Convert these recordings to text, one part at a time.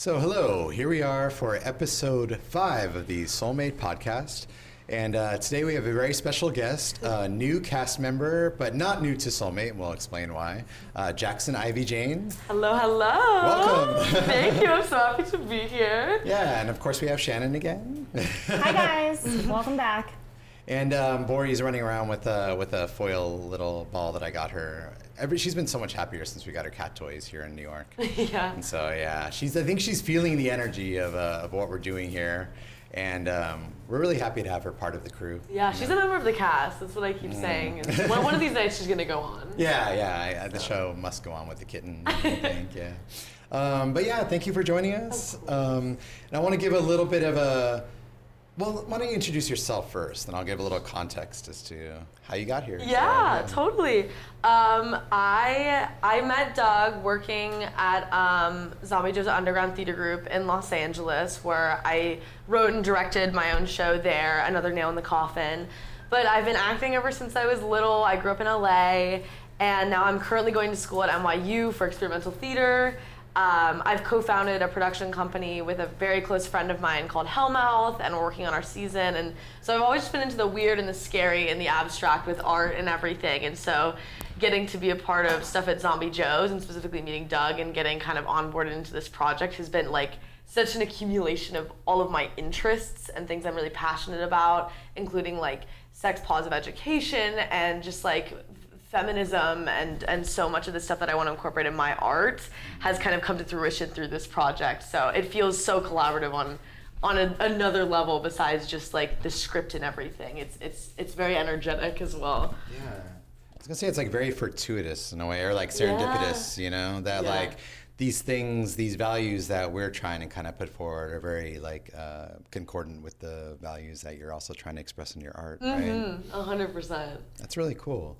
So hello, here we are for episode 5 of the Soulmate podcast. And today we have a very special guest, a new cast member, but not new to Soulmate, and we'll explain why. Jacksyn Ivy Jayne. Hello, hello. Welcome. Thank you, I'm so happy to be here. Yeah, and of course we have Shannon again. Hi guys, welcome back. And Bori's running around with a foil little ball that I got her. She's been so much happier since we got her cat toys here in New York. Yeah. And so yeah, I think she's feeling the energy of what we're doing here, and we're really happy to have her part of the crew. Yeah, she's a member of the cast. That's what I keep saying. And one of these nights she's gonna go on. Yeah. The show must go on with the kitten, I think. Yeah. But yeah, thank you for joining us. And I want to give a little bit of a. Well, why don't you introduce yourself first, and I'll give a little context as to how you got here. Yeah, totally. I met Doug working at Zombie Joe's Underground Theater Group in Los Angeles, where I wrote and directed my own show there, Another Nail in the Coffin. But I've been acting ever since I was little. I grew up in LA, and now I'm currently going to school at NYU for experimental theater. I've co-founded a production company with a very close friend of mine called Hellmouth, and we're working on our season. And so I've always just been into the weird and the scary and the abstract with art and everything. And so getting to be a part of stuff at Zombie Joe's, and specifically meeting Doug and getting kind of onboarded into this project, has been like such an accumulation of all of my interests and things I'm really passionate about, including like sex positive education and just like feminism and so much of the stuff that I want to incorporate in my art has kind of come to fruition through this project. So it feels so collaborative on another level besides just like the script and everything. It's very energetic as well. Yeah. I was gonna say it's like very fortuitous in a way, or like serendipitous, you know, that like these things, these values that we're trying to kind of put forward are very like concordant with the values that you're also trying to express in your art, right? 100%. That's really cool.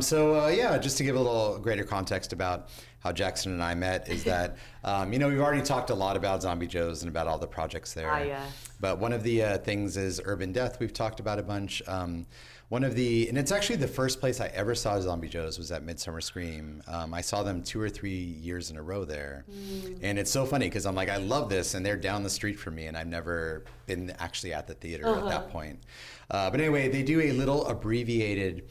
So just to give a little greater context about how Jacksyn and I met is that, we've already talked a lot about Zombie Joe's and about all the projects there. Yes. But one of the things is Urban Death. We've talked about a bunch. And it's actually the first place I ever saw Zombie Joe's was at Midsummer Scream. I saw them 2 or 3 years in a row there. And it's so funny because I'm like, I love this, and they're down the street from me, and I've never been actually at the theater at that point. But anyway, they do a little abbreviated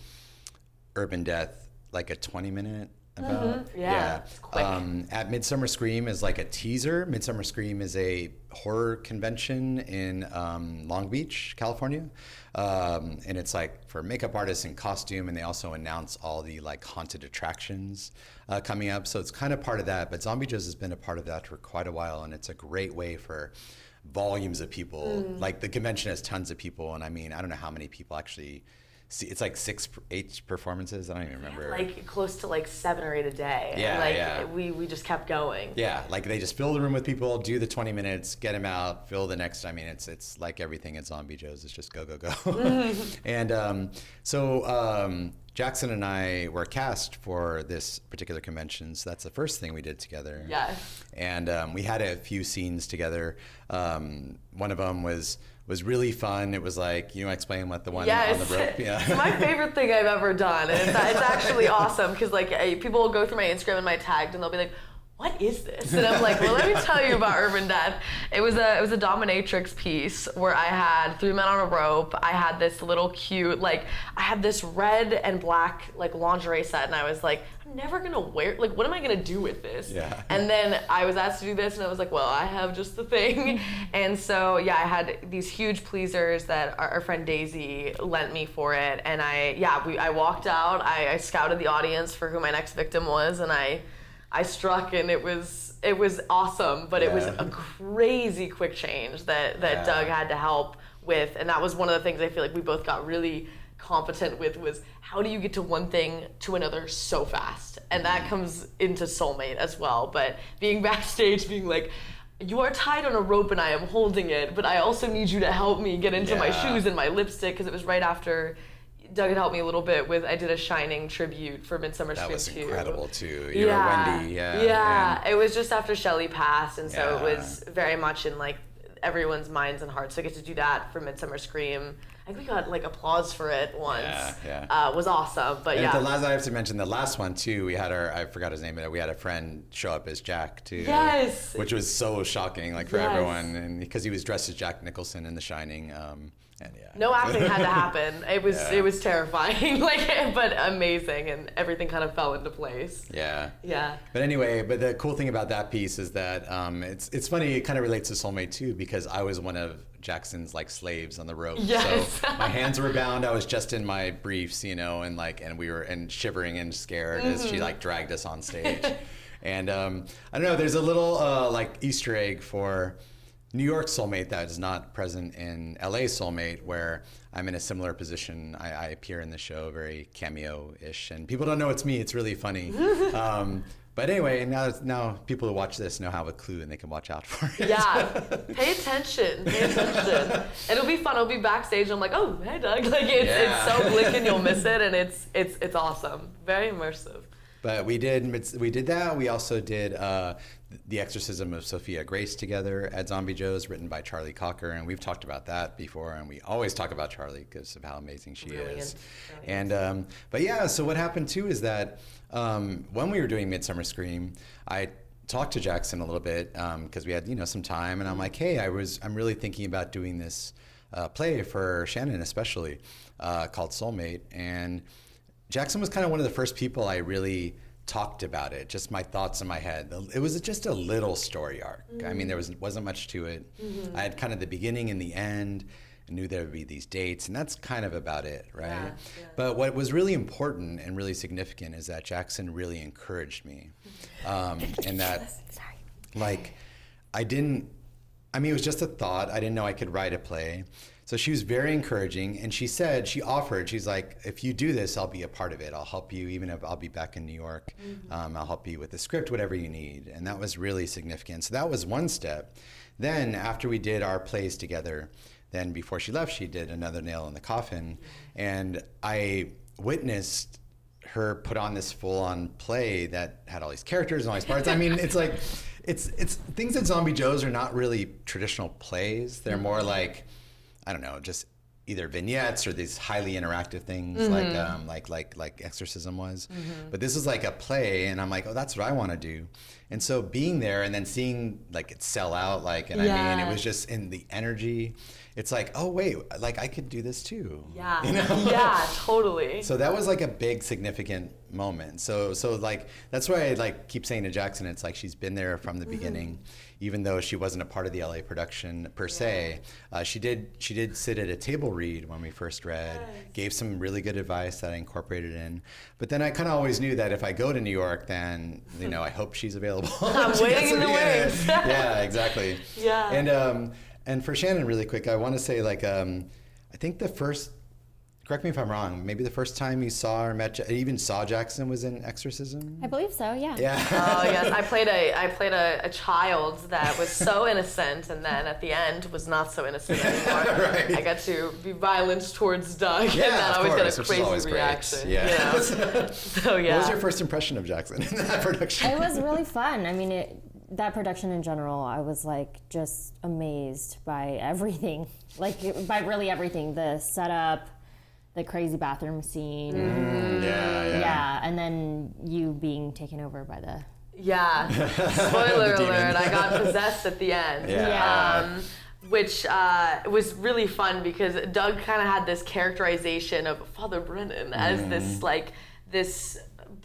Urban Death, like a 20-minute about. Yeah. Quick. At Midsummer Scream is like a teaser. Midsummer Scream is a horror convention in Long Beach, California. And it's like for makeup artists and costume, and they also announce all the like haunted attractions coming up. So it's kind of part of that, but Zombie Joe's has been a part of that for quite a while, and it's a great way for volumes of people. Like the convention has tons of people, and I mean, I don't know how many people actually see. It's like 8 performances. I don't even remember. Like close to like 7 or 8 a day. Yeah, We just kept going. Yeah, like they just fill the room with people, do the 20 minutes, get them out, fill the next. I mean, it's like everything at Zombie Joe's. It's just go. And Jacksyn and I were cast for this particular convention, so that's the first thing we did together. Yes. And we had a few scenes together. One of them was really fun. It was like, explain what the one on the rope. Yeah. It's my favorite thing I've ever done. And it's actually awesome because like people will go through my Instagram and my tagged and they'll be like, what is this? And I'm like, well, let me tell you about Urban Death. It was a dominatrix piece where I had 3 men on a rope. I had this little cute, I had this red and black lingerie set, and I was like, I'm never gonna wear, what am I gonna do with this? Yeah. And then I was asked to do this, and I was like, well, I have just the thing. And so, I had these huge pleasers that our friend Daisy lent me for it, and I walked out, I scouted the audience for who my next victim was, and I struck, and it was awesome, but it was a crazy quick change that Doug had to help with, and that was one of the things I feel like we both got really competent with, was how do you get to one thing to another so fast? And that comes into Soulmate as well, but being backstage, being like, you are tied on a rope and I am holding it, but I also need you to help me get into my shoes and my lipstick, because it was right after Doug had helped me a little bit with, I did a Shining tribute for Midsummer Scream 2. That was incredible too. You were Wendy, Yeah, it was just after Shelley passed, and so it was very much in everyone's minds and hearts. So I get to do that for Midsummer Scream. I think we got like applause for it once. Was awesome. But and the last, I have to mention the last one too. We had I forgot his name, but we had a friend show up as Jack too. Yes. Which was so shocking, like for everyone, and because he was dressed as Jack Nicholson in The Shining. And no acting had to happen. It was terrifying, but amazing, and everything kind of fell into place. Yeah. Yeah. But anyway, the cool thing about that piece is that it's funny. It kind of relates to Soulmate too, because I was one of Jackson's like slaves on the rope. Yes. So my hands were bound. I was just in my briefs, and we were shivering and scared as she like dragged us on stage. And I don't know. There's a little like Easter egg for New York Soulmate that is not present in LA Soulmate, where I'm in a similar position. I appear in the show, very cameo-ish, and people don't know it's me. It's really funny. But anyway, now people who watch this now have a clue and they can watch out for it. Yeah, pay attention. It'll be fun. I'll be backstage. I'm like, oh, hey, Doug. It's so quick and you'll miss it, and it's awesome. Very immersive. But we did that. We also did The Exorcism of Sophia Grace together at Zombie Joe's, written by Charlie Cocker, and we've talked about that before, and we always talk about Charlie because of how amazing she is. And but yeah, so what happened too is that when we were doing Midsummer Scream, I talked to Jacksyn a little bit because we had some time, and I'm like, hey, I'm really thinking about doing this play for Shannon especially called Soulmate, and Jacksyn was kind of one of the first people I really talked about it, just my thoughts in my head. It was just a little story arc. I mean, there wasn't much to it. I had kind of the beginning and the end, and knew there would be these dates, and that's kind of about it, right? Yeah. But what was really important and really significant is that Jacksyn really encouraged me, and that, like, it was just a thought. I didn't know I could write a play. So she was very encouraging, and she offered, she's like, if you do this, I'll be a part of it. I'll help you, even if I'll be back in New York. I'll help you with the script, whatever you need. And that was really significant. So that was one step. Then after we did our plays together, then before she left, she did another Nail in the Coffin. And I witnessed her put on this full-on play that had all these characters and all these parts. I mean, it's like, it's things at Zombie Joe's are not really traditional plays. They're more like, I don't know, just either vignettes or these highly interactive things like Exorcism was. But this is like a play, and I'm like, oh, that's what I want to do. And so being there and then seeing like it sell out, I mean, it was just in the energy. It's like, oh wait, like I could do this too. Yeah. Yeah, totally. So that was like a big significant moment. So like that's why I like keep saying to Jacksyn, it's like she's been there from the beginning, even though she wasn't a part of the LA production per se. She did sit at a table read when we first read, gave some really good advice that I incorporated in. But then I kind of always knew that if I go to New York, then I hope she's available. I'm waiting in the wings. Yeah, exactly. Yeah. And for Shannon, really quick, I want to say, like, I think correct me if I'm wrong, maybe the first time you saw or even saw Jacksyn was in Exorcism? I believe so, yeah. Yeah. Oh, yes. I played a child that was so innocent, and then at the end was not so innocent anymore. Right. I got to be violent towards Doug, Yeah, and then I always course, got a crazy reaction. Great. Yeah. So, yeah. What was your first impression of Jacksyn in that production? It was really fun. I mean, that production in general, I was like just amazed by everything. Like, by really everything. The setup, the crazy bathroom scene. Yeah, and then you being taken over by the... Yeah. Spoiler alert, I got possessed at the end. Yeah. Which was really fun because Doug kind of had this characterization of Father Brennan as this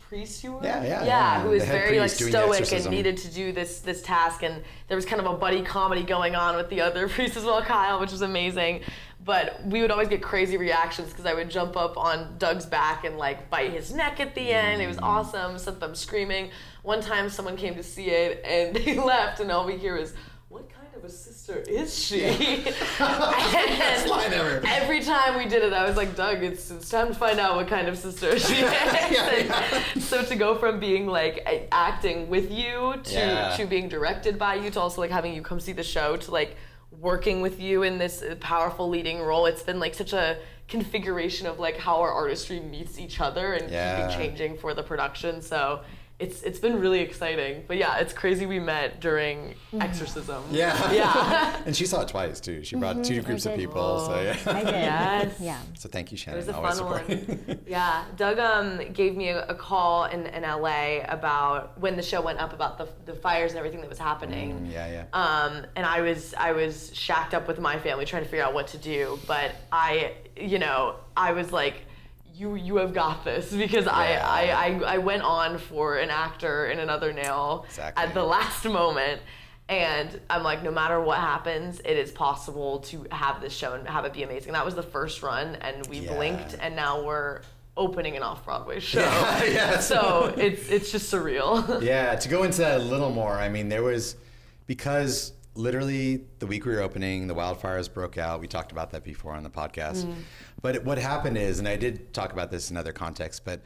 priest you were? Yeah. Who was very like stoic and exorcism. needed to do this task, and there was kind of a buddy comedy going on with the other priest as well, Kyle, which was amazing. But we would always get crazy reactions because I would jump up on Doug's back and like bite his neck at the end. It was awesome, sent them screaming. One time someone came to see it and they left, and all we hear is, "What kind of a sister is she?" Best line ever. Every time we did it, I was like, Doug, it's time to find out what kind of sister she is. So to go from being like acting with you to being directed by you to also like having you come see the show to like working with you in this powerful leading role, it's been like such a configuration of like how our artistry meets each other and keeping changing for the production. So it's been really exciting. But yeah, it's crazy we met during Exorcism. Yeah. And she saw it twice too. She brought two groups of people. So yeah. I did. Yes. Yeah. So thank you, Shannon. It was a Always fun supporting. one. Yeah. Doug gave me a call in LA about when the show went up about the fires and everything that was happening. And I was shacked up with my family trying to figure out what to do. But I was like, you have got this, because I went on for an actor in Another Nail at the last moment, and I'm like, no matter what happens, it is possible to have this show and have it be amazing. That was the first run, and we blinked, and now we're opening an off-Broadway show. So it's just surreal. Yeah, to go into that a little more, I mean, because literally the week we were opening, the wildfires broke out. We talked about that before on the podcast. But what happened is, and I did talk about this in other contexts, but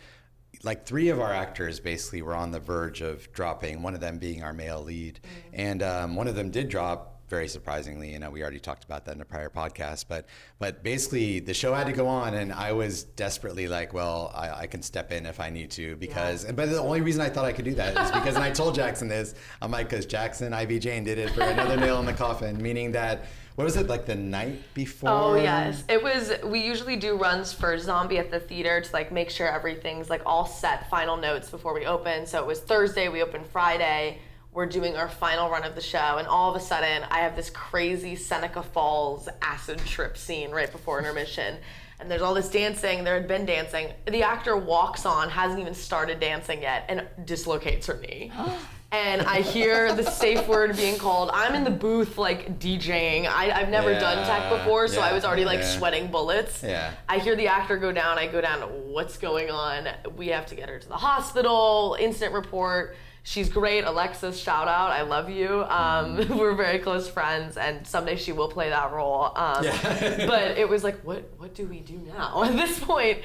like 3 of our actors basically were on the verge of dropping, one of them being our male lead. And one of them did drop, very surprisingly. We already talked about that in a prior podcast, but basically the show had to go on, and I was desperately like, well, I can step in if I need to, because, but the only reason I thought I could do that is because, and I told Jacksyn this, I'm like, because Jacksyn Ivy Jayne did it for Another Nail in the Coffin, meaning that, what was it, like the night before? Oh yes, it was. We usually do runs for Zombie at the theater to like make sure everything's like all set, final notes before we open. So it was Thursday, we opened Friday. We're doing our final run of the show, and all of a sudden I have this crazy Seneca Falls acid trip scene right before intermission. And there's all this dancing, there had been dancing. The actor walks on, hasn't even started dancing yet, and dislocates her knee. And I hear the safe word being called. I'm in the booth like DJing. I've never done tech before, so I was already like sweating bullets. I hear the actor go down, I go down, what's going on? We have to get her to the hospital, incident report. She's great, Alexis, shout out, I love you. We're very close friends, and someday she will play that role. But it was like, what do we do now at this point?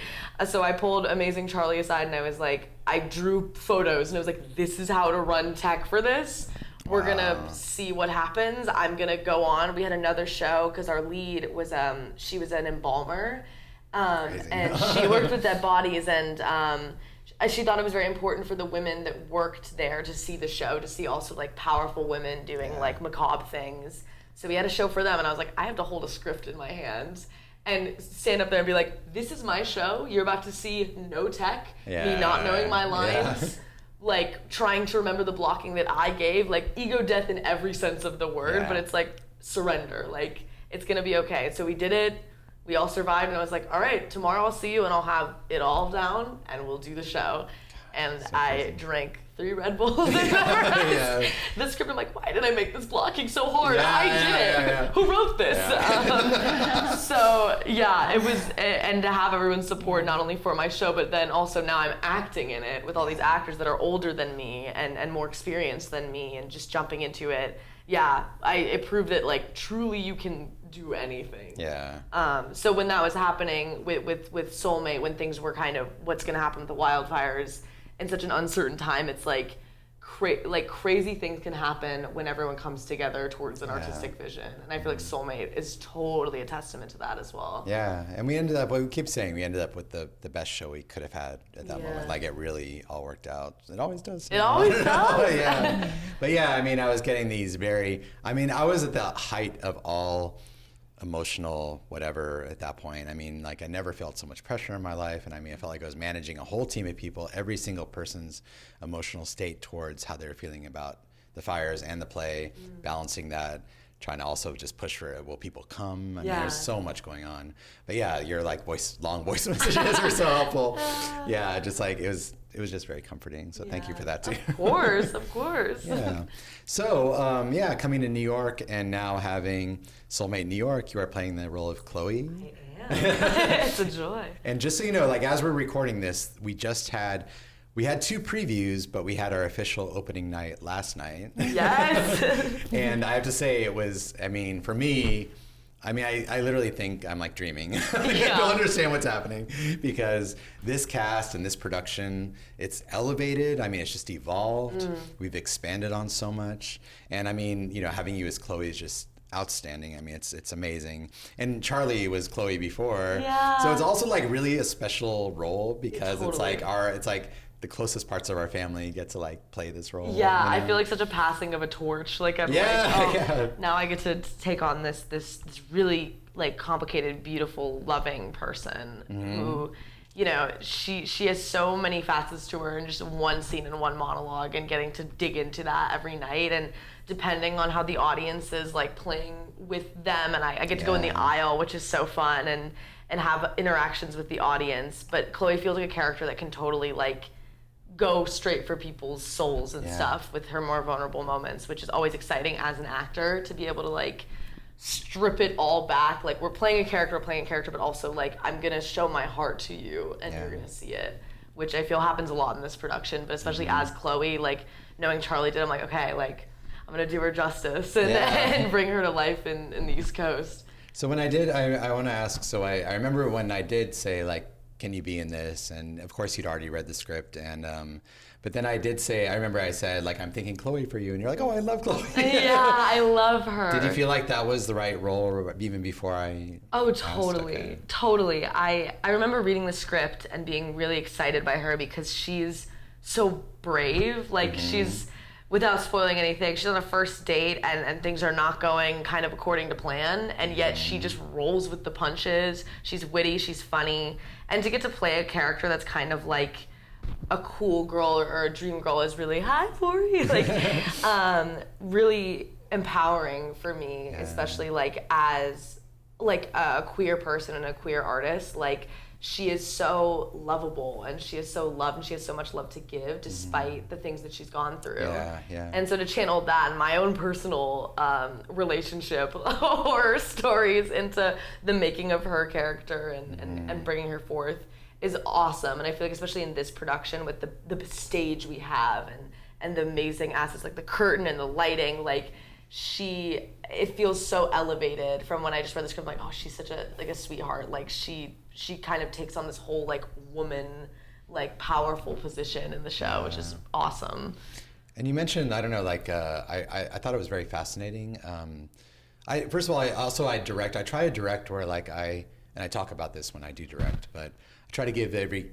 So I pulled Amazing Charlie aside, and I was like, I drew photos, and I was like, this is how to run tech for this. We're gonna see what happens. I'm gonna go on. We had another show, because our lead was, she was an embalmer, and she worked with dead bodies, and she thought it was very important for the women that worked there to see the show, to see also like powerful women doing like macabre things. So we had a show for them, and I was like, I have to hold a script in my hands and stand up there and be like, this is my show. You're about to see no tech, me not knowing my lines, like trying to remember the blocking that I gave, like ego death in every sense of the word, but it's like surrender, like it's gonna be okay. So we did it. We all survived, and I was like, all right, tomorrow I'll see you, and I'll have it all down, and we'll do the show. And I drank 3 Red Bulls and memorized the script. I'm like, why did I make this blocking so hard? I did it. Who wrote this? So yeah, it was, and to have everyone's support, not only for my show, but then also now I'm acting in it with all these actors that are older than me and more experienced than me, and just jumping into it. Yeah, it proved that like truly you can do anything. So when that was happening with Soulmate, when things were kind of what's going to happen with the wildfires in such an uncertain time, it's like crazy things can happen when everyone comes together towards an artistic vision. And I feel like Soulmate is totally a testament to that as well. And we ended up, we keep saying, we ended up with the best show we could have had at that moment. Like it really all worked out. It always does. It always does. But yeah, I mean, I was getting these I was at the height of all emotional whatever at that point. I mean, like I never felt so much pressure in my life, and I mean, I felt like I was managing a whole team of people, every single person's emotional state towards how they're feeling about the fires and the play, balancing that, trying to also just push for will people come. I mean, there's so much going on. But yeah, your like long voice messages were so helpful. Just like it was just very comforting. So thank you for that too. Of course. So coming to New York and now having Soulmate New York, you are playing the role of Chloe. I am. It's a joy. And just so you know, like as we're recording this, we had 2 previews, but we had our official opening night last night. Yes. And I have to say it was, I mean, for me, I literally think I'm like dreaming. I don't understand what's happening, because this cast and this production, it's elevated. I mean, it's just evolved. We've expanded on so much. And I mean, having you as Chloe is just outstanding. I mean, it's amazing. And Charlie was Chloe before. Yeah. So it's also like really a special role because Totally. it's like the closest parts of our family get to like play this role. Yeah, you know? I feel like such a passing of a torch. Like I'm Yeah, like, oh, yeah. now I get to take on this really like complicated, beautiful, loving person who, you know, she has so many facets to her in just one scene and one monologue, and getting to dig into that every night, and depending on how the audience is like playing with them, and I get to go in the aisle, which is so fun, and have interactions with the audience. But Chloe feels like a character that can totally like go straight for people's souls and stuff with her more vulnerable moments, which is always exciting as an actor to be able to like strip it all back. Like we're playing a character, but also like I'm gonna show my heart to you and you're gonna see it, which I feel happens a lot in this production, but especially as Chloe, like knowing Charlie did, I'm like, okay, like I'm gonna do her justice and, and bring her to life in the East Coast. So when I did, I want to ask, so I remember when I did say like, can you be in this? And of course you'd already read the script, and but then I did say, I remember I said like, I'm thinking Chloe for you, and you're like, oh, I love Chloe. Yeah, I love her. Did you feel like that was the right role even before I totally. Okay. Totally. I remember reading the script and being really excited by her because she's so brave. Like she's, without spoiling anything, she's on a first date and things are not going kind of according to plan, and yet she just rolls with the punches. She's witty, she's funny, and to get to play a character that's kind of like a cool girl or a dream girl is really, hi Flori, like really empowering for me, especially like as like a queer person and a queer artist. Like she is so lovable, and she is so loved, and she has so much love to give despite the things that she's gone through. And so to channel that in my own personal relationship horror stories into the making of her character and bringing her forth is awesome. And I feel like especially in this production with the stage we have and the amazing assets like the curtain and the lighting, like it feels so elevated from when I just read the script. I'm like, oh, she's such a sweetheart. Like she kind of takes on this whole like woman like powerful position in the show, which is awesome. And you mentioned, I don't know, like I thought it was very fascinating. First of all, I direct. I try to direct where like I talk about this when I do direct, but I try to give every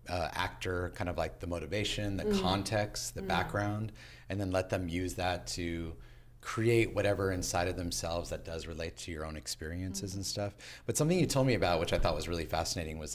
actor kind of like the motivation, the context, the background, and then let them use that to create whatever inside of themselves that does relate to your own experiences and stuff. But something you told me about, which I thought was really fascinating, was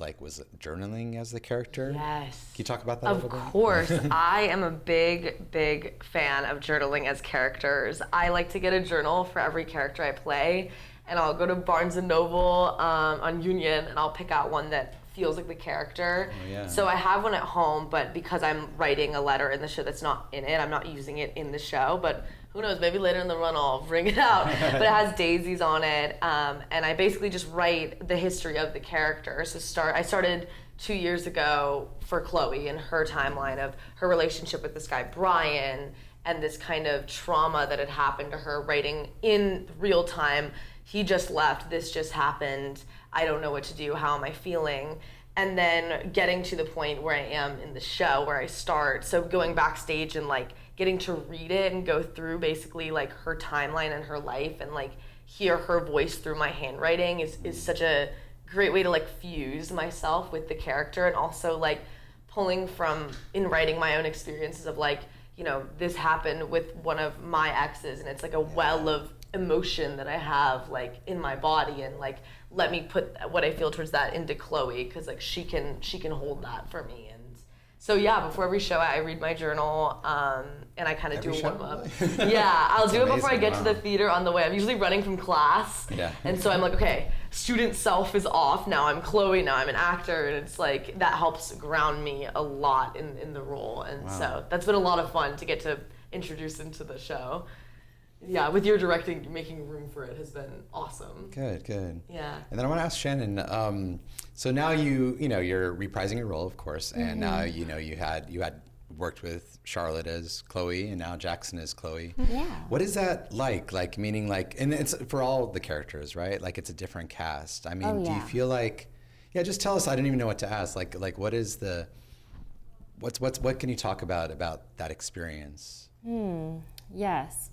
journaling as the character. Yes. Can you talk about that a little bit? Of course. I am a big fan of journaling as characters. I like to get a journal for every character I play, and I'll go to Barnes & Noble on Union, and I'll pick out one that feels like the character. Oh, yeah. So I have one at home, but because I'm writing a letter in the show that's not in it, I'm not using it in the show, but who knows, maybe later in the run I'll bring it out. But it has daisies on it, and I basically just write the history of the character. So I started 2 years ago for Chloe and her timeline of her relationship with this guy Brian, and this kind of trauma that had happened to her, writing in real time. He just left, this just happened, I don't know what to do, how am I feeling? And then getting to the point where I am in the show, where I start. So going backstage and like getting to read it and go through basically like her timeline and her life, and like hear her voice through my handwriting is such a great way to like fuse myself with the character, and also like pulling from, in writing, my own experiences of like, you know, this happened with one of my exes, and it's like a well of emotion that I have like in my body, and like let me put what I feel towards that into Chloe, because like she can hold that for me. And so yeah, before every show I read my journal, and I kind of do a warm up. Yeah, I'll do it before I get to the theater on the way. I'm usually running from class, and so I'm like, okay, student self is off, now I'm Chloe, now I'm an actor, and it's like that helps ground me a lot in the role. And so that's been a lot of fun to get to introduce into the show. Yeah, with your directing, making room for it has been awesome. Good. Yeah. And then I want to ask Shannon. So now you're reprising your role, of course, and now you had worked with Charlotte as Chloe, and now Jacksyn is Chloe. Yeah. What is that like? Like meaning like, and it's for all the characters, right? Like it's a different cast. I mean, do you feel like? Yeah, just tell us. I don't even know what to ask. Like what is the? What can you talk about that experience? Yes.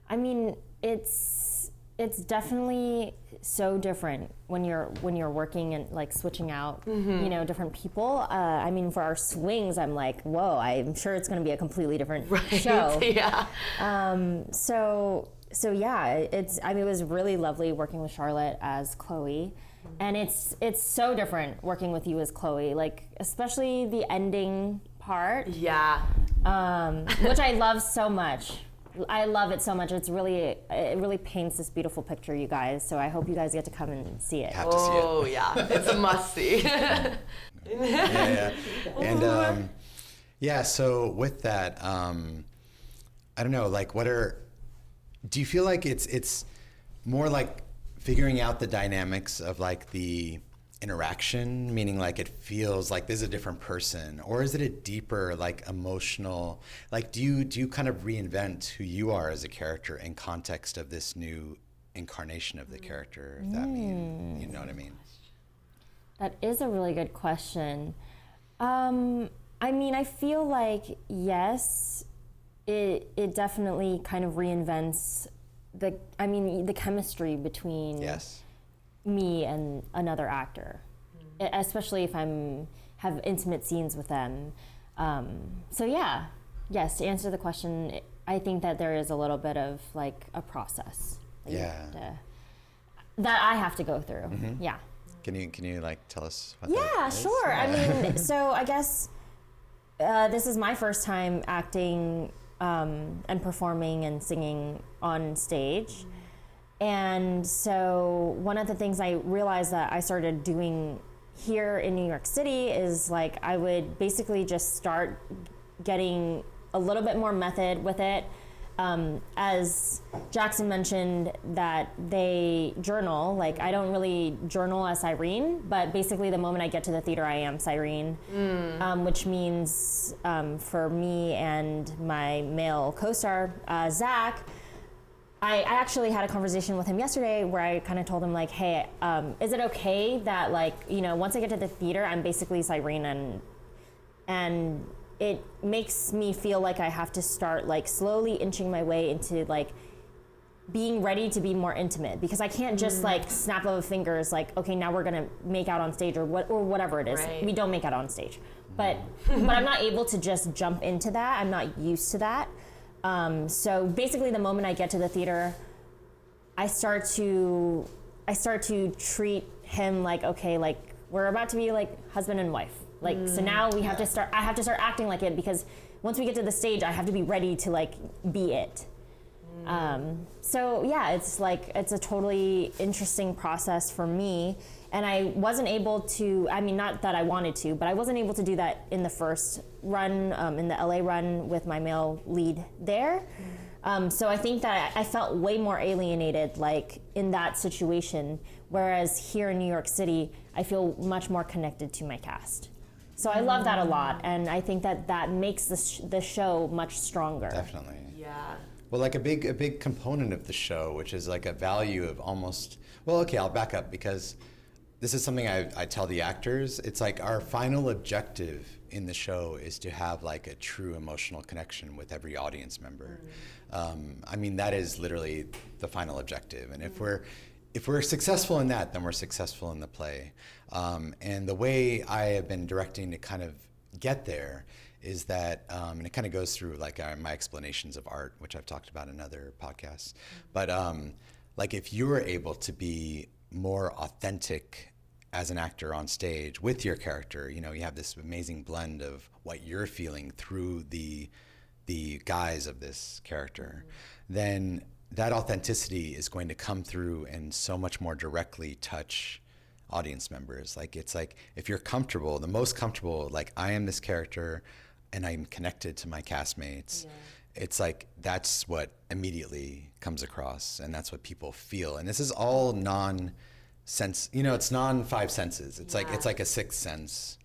I mean, it's it's definitely so different when you're working and like switching out, you know, different people. I mean, for our swings, I'm like, whoa, I'm sure it's going to be a completely different show. Yeah. So yeah, I mean, it was really lovely working with Charlotte as Chloe, and it's so different working with you as Chloe, like especially the ending part. Yeah. Which I love so much. I love it so much. It really paints this beautiful picture, you guys. So I hope you guys get to come and see it. Have to see it. Oh yeah, it's a must see. Yeah. And so with that, I don't know, like do you feel like it's more like figuring out the dynamics of like the interaction, meaning like it feels like this is a different person, or is it a deeper like emotional, like do you kind of reinvent who you are as a character in context of this new incarnation of the character, if that means, you know what I mean? That is a really good question. I mean, I feel like yes, it definitely kind of reinvents the chemistry between me and another actor, especially if have intimate scenes with them. So yeah, yes, to answer the question, I think that there is a little bit of like a process that I have to go through. Yeah. Can you like tell us what that is? Sure. I mean, so I guess this is my first time acting and performing and singing on stage. And so one of the things I realized that I started doing here in New York City is like I would basically just start getting a little bit more method with it. As Jacksyn mentioned that they journal, like I don't really journal as Cyrene, but basically the moment I get to the theater, I am Cyrene, which means for me and my male co-star, Zach, I actually had a conversation with him yesterday where I kind of told him like, hey, is it okay that like, you know, once I get to the theater, I'm basically Cyrene and it makes me feel like I have to start like slowly inching my way into like being ready to be more intimate, because I can't just like snap of fingers like, okay, now we're gonna make out on stage or whatever it is. Right. We don't make out on stage, but I'm not able to just jump into that. I'm not used to that. So basically the moment I get to the theater, I start to treat him like, okay, like we're about to be like husband and wife. Like, so now I have to start acting like it, because once we get to the stage, I have to be ready to like be it. So yeah, it's a totally interesting process for me. And I wasn't able to, I mean, not that I wanted to, but I wasn't able to do that in the first run, in the LA run with my male lead there. So I think that I felt way more alienated like in that situation, whereas here in New York City, I feel much more connected to my cast. So I love that a lot, and I think that makes the show much stronger. Definitely. Yeah. Well, like a big component of the show, which is like a value of almost, well, okay, I'll back up, because this is something I tell the actors. It's like our final objective in the show is to have like a true emotional connection with every audience member. I mean, that is literally the final objective. And if we're successful in that, then we're successful in the play. And the way I have been directing to kind of get there is that, and it kind of goes through like my explanations of art, which I've talked about in other podcasts. But like if you're able to be more authentic as an actor on stage with your character, you know, you have this amazing blend of what you're feeling through the guise of this character, then that authenticity is going to come through and so much more directly touch audience members. Like, it's like, if you're comfortable, the most comfortable, like I am this character and I'm connected to my castmates, it's like, that's what immediately comes across, and that's what people feel. And this is all non-sense, you know, it's non-five senses. It's like, it's like a sixth sense,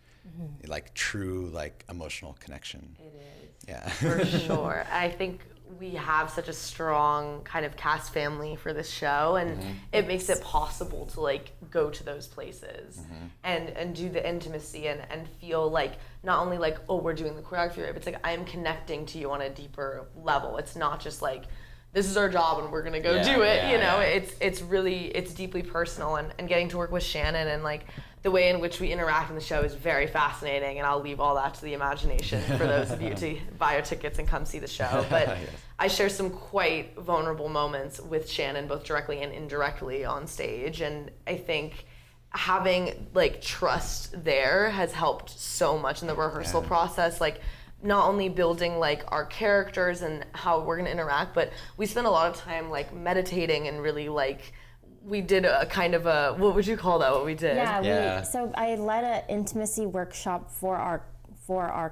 like true, like emotional connection. It is. Yeah. For sure. I think we have such a strong kind of cast family for this show, and it makes it possible to like go to those places and do the intimacy and feel like not only like, oh, we're doing the choreography right, but it's like I'm connecting to you on a deeper level. It's not just like this is our job and we're gonna go do it. You know, it's deeply personal, and getting to work with Shannon and like the way in which we interact in the show is very fascinating, and I'll leave all that to the imagination for those of you to buy your tickets and come see the show. But yes. I share some quite vulnerable moments with Shannon, both directly and indirectly on stage, and I think having like trust there has helped so much in the rehearsal process, like not only building like our characters and how we're gonna interact, but we spent a lot of time like meditating and really like we did a kind of a, what would you call that, what we did? So I led an intimacy workshop for our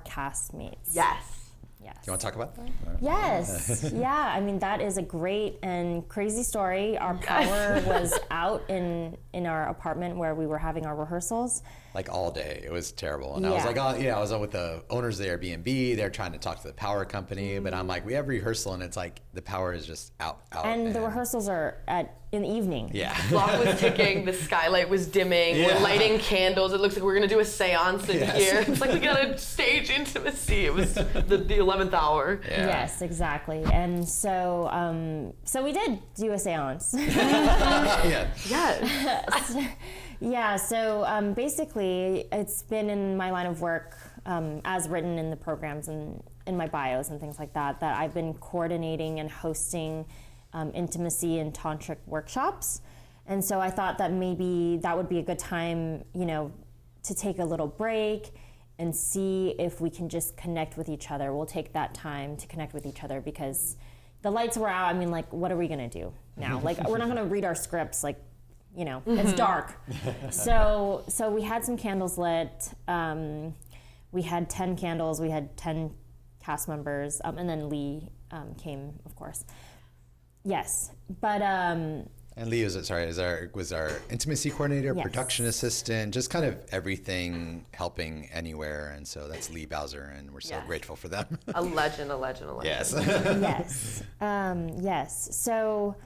castmates. Yes. Do you want to talk about that? Yes. Yeah. I mean, that is a great and crazy story. Our power was out in our apartment where we were having our rehearsals. Like all day. It was terrible. And I was like, I was with the owners of the Airbnb. They're trying to talk to the power company. But I'm like, we have rehearsal and it's like the power is just out. And the rehearsals are in the evening. Yeah. Clock was ticking. The skylight was dimming. We're lighting candles. It looks like we're going to do a seance in here. It's like we got to stage intimacy. It was the 11th hour. Yeah. Yes, exactly. And so so we did do a seance. So basically it's been in my line of work as written in the programs and in my bios and things like that I've been coordinating and hosting intimacy and tantric workshops. And so I thought that maybe that would be a good time, to take a little break and see if we can just connect with each other. We'll take that time to connect with each other because the lights were out. I mean, like, what are we gonna do now? Like, we're not gonna read our scripts, like, it's dark. So we had some candles lit. We had 10 candles. We had 10 cast members, and then Lee came, of course. Yes, but and Lee was our intimacy coordinator, production assistant, just kind of everything, helping anywhere. And so that's Lee Bowser, and we're so grateful for them. A legend. Yes. Yes. So.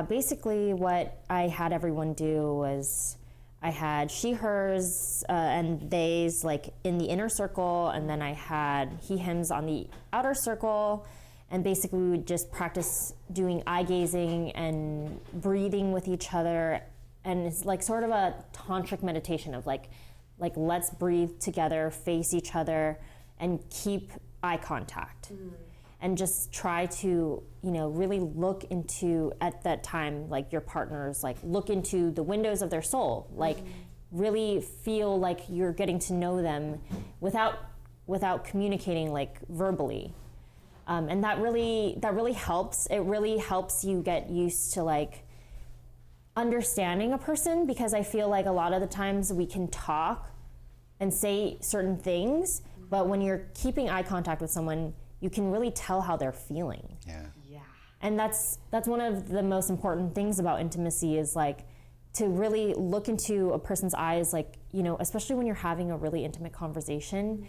Basically what I had everyone do was I had she, hers, and they's like in the inner circle, and then I had he, hims on the outer circle, and basically we would just practice doing eye gazing and breathing with each other, and it's like sort of a tantric meditation of like let's breathe together, face each other, and keep eye contact. And just try to, really look into, at that time, like your partners, like look into the windows of their soul, like really feel like you're getting to know them without communicating like verbally. And that really helps. It really helps you get used to like understanding a person, because I feel like a lot of the times we can talk and say certain things, but when you're keeping eye contact with someone, you can really tell how they're feeling. Yeah. And that's one of the most important things about intimacy is like to really look into a person's eyes, like, especially when you're having a really intimate conversation,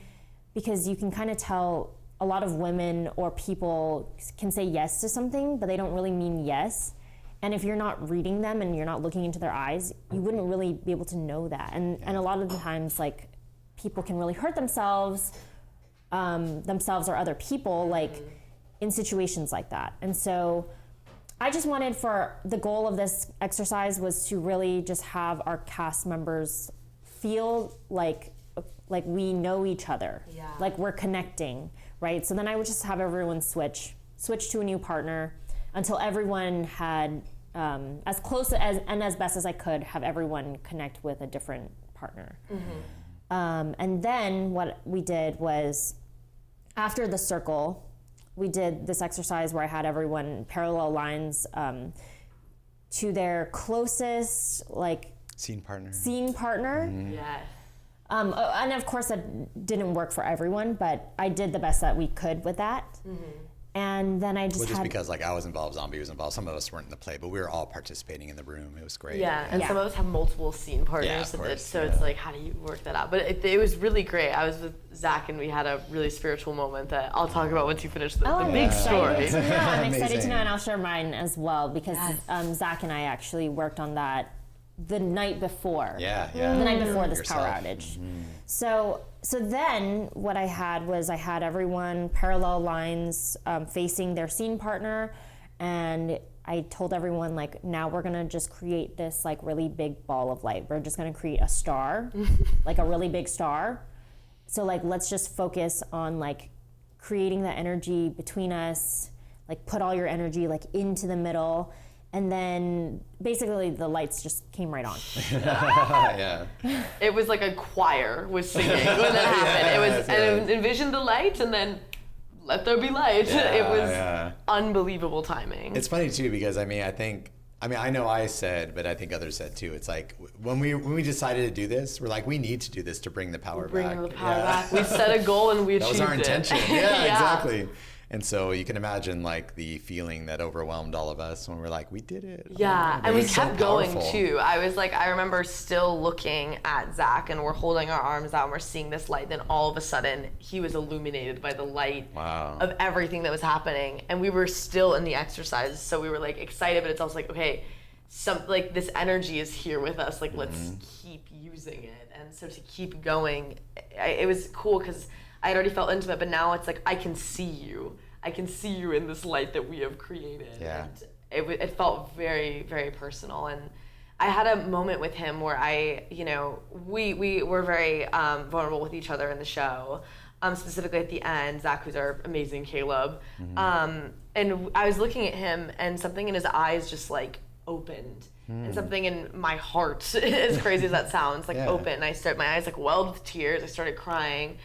because you can kind of tell a lot of women or people can say yes to something, but they don't really mean yes. And if you're not reading them and you're not looking into their eyes, you wouldn't really be able to know that. And a lot of the times, like, people can really hurt themselves or other people, like in situations like that. And so I just wanted, for the goal of this exercise was to really just have our cast members feel like we know each other, like we're connecting, right? So then I would just have everyone switch to a new partner until everyone had, as close as and as best as I could, have everyone connect with a different partner. And then what we did was, after the circle, we did this exercise where I had everyone parallel lines to their closest, like, scene partner. Yes. And of course that didn't work for everyone, but I did the best that we could with that. And then I just because like I was involved, Zombie was involved. Some of us weren't in the play, but we were all participating in the room. It was great. Yeah, and some of us have multiple scene partners, so it's like, how do you work that out? But it was really great. I was with Zach, and we had a really spiritual moment that I'll talk about once you finish the big story. I'm excited to know, and I'll share mine as well, because Zach and I actually worked on that the night before. The night before this power outage. So then what I had was I had everyone parallel lines facing their scene partner, And I told everyone, like, now we're gonna just create this like really big ball of light. We're just gonna create a star, like a really big star. So like, let's just focus on like creating the energy between us, like put all your energy like into the middle. And then basically the lights just came right on. Yeah. It was like a choir was singing when that happened. It was, and envision the light and then let there be light. It was unbelievable timing. It's funny too, because I know I said, but I think others said too, it's like when we decided to do this, we're like, we need to do this to bring the power back. Bring the power back. We set a goal and we achieved it. That was our intention. Yeah, exactly. And so you can imagine like the feeling that overwhelmed all of us when we're like, we did it. Yeah, and we kept going powerful. too. I remember still looking at Zach and we're holding our arms out and we're seeing this light. Then all of a sudden he was illuminated by the light of everything that was happening. And we were still in the exercise. So we were like excited, but it's also like, okay, like this energy is here with us. Like let's keep using it. And so to keep going, it was cool because I had already felt into it, but now it's like I can see you. I can see you in this light that we have created. Yeah. And it felt very, very personal. And I had a moment with him where we were very vulnerable with each other in the show. Specifically at the end, Zach, who's our amazing Caleb. And I was looking at him and something in his eyes just like opened. And something in my heart, as crazy as that sounds, like opened. And my eyes like welled with tears. I started crying.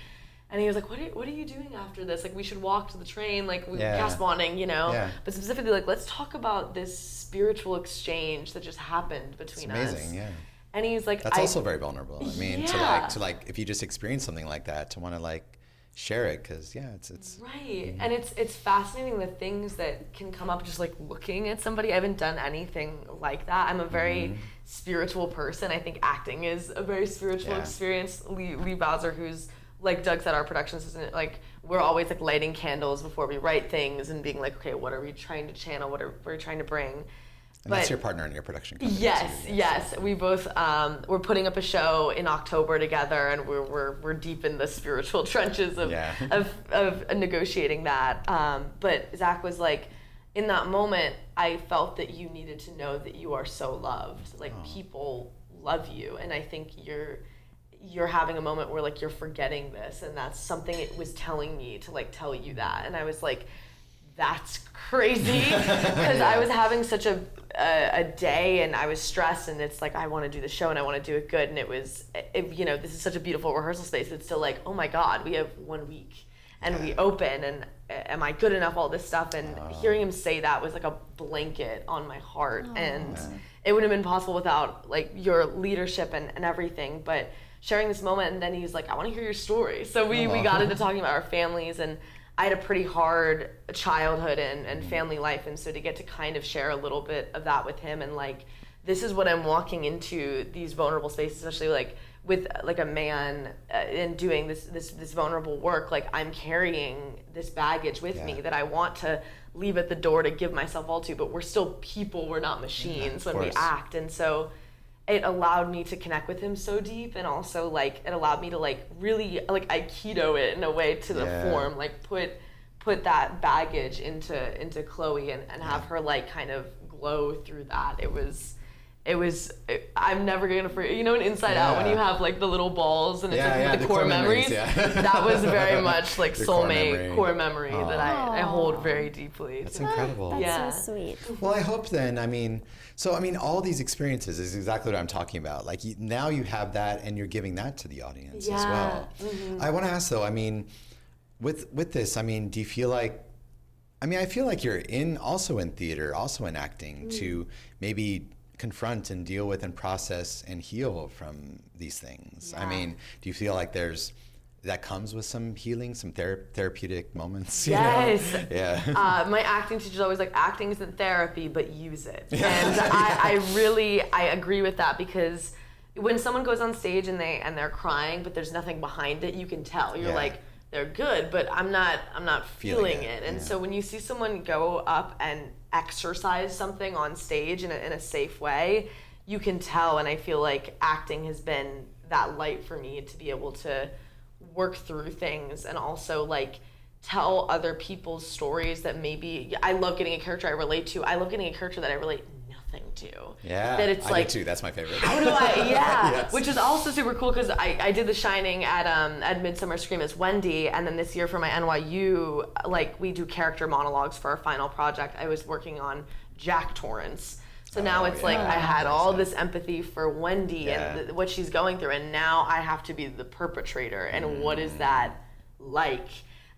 And he was like, what are you doing after this? Like, we should walk to the train, like, we cast bonding, But specifically, like, let's talk about this spiritual exchange that just happened between us. It's amazing, yeah. And he's like, that's also very vulnerable. I mean, to like, if you just experience something like that, to want to like share it, because it's right. And it's fascinating the things that can come up just like looking at somebody. I haven't done anything like that. I'm a very spiritual person. I think acting is a very spiritual experience. Lee Bowser, who's like Doug said, our production assistant, like we're always like lighting candles before we write things and being like, okay, what are we trying to channel? What are we trying to bring? And that's your partner in your production company. Yes. We both we're putting up a show in October together, and we're deep in the spiritual trenches of negotiating that. But Zach was like, in that moment, I felt that you needed to know that you are so loved. Like people love you, and I think you're having a moment where like you're forgetting this, and that's something it was telling me to like tell you that. And I was like, that's crazy, because I was having such a day and I was stressed, and it's like I want to do the show and I want to do it good, and this is such a beautiful rehearsal space. It's still like, oh my God, we have 1 week and we open, and am I good enough, all this stuff. And hearing him say that was like a blanket on my heart. And it wouldn't have been possible without like your leadership and everything. But sharing this moment, and then he was like, I want to hear your story. So we got into talking about our families, and I had a pretty hard childhood and family life, and so to get to kind of share a little bit of that with him, and like, this is what I'm walking into, these vulnerable spaces, especially like with like a man and doing this vulnerable work, like I'm carrying this baggage with me that I want to leave at the door to give myself all to, but we're still people, we're not machines when we act. And so it allowed me to connect with him so deep, and also like it allowed me to like really like Aikido it in a way to the form, like put that baggage into Chloe and have her like kind of glow through that. I'm never gonna forget, in Inside Out, when you have like the little balls and it's like the core memories. That was very much like soulmate core memory that I hold very deeply. That's incredible. That's so sweet. Well, I hope then, all these experiences is exactly what I'm talking about. Like now you have that and you're giving that to the audience as well. Mm-hmm. I want to ask though, with this, do you feel like, I feel like you're also in theater, also in acting, to maybe confront and deal with and process and heal from these things. Do you feel like that comes with some healing, some therapeutic moments? Yes. Yeah. My acting teacher's always like, acting isn't therapy, but use it. And I agree with that, because when someone goes on stage and they're crying, but there's nothing behind it, you can tell. You're like, they're good, but I'm not feeling it. And so when you see someone go up and exercise something on stage in a safe way, you can tell. And I feel like acting has been that light for me to be able to work through things, and also like tell other people's stories that maybe I love getting a character I relate to. I love getting a character that I relate nothing to. Yeah, that it's I like, do too. That's my favorite. How do I? Yeah, Yes. Which is also super cool because I did The Shining at Midsummer Scream as Wendy, and then this year for my NYU, like we do character monologues for our final project. I was working on Jack Torrance. So now it's like I had all this empathy for Wendy and what she's going through, and now I have to be the perpetrator, and what is that like?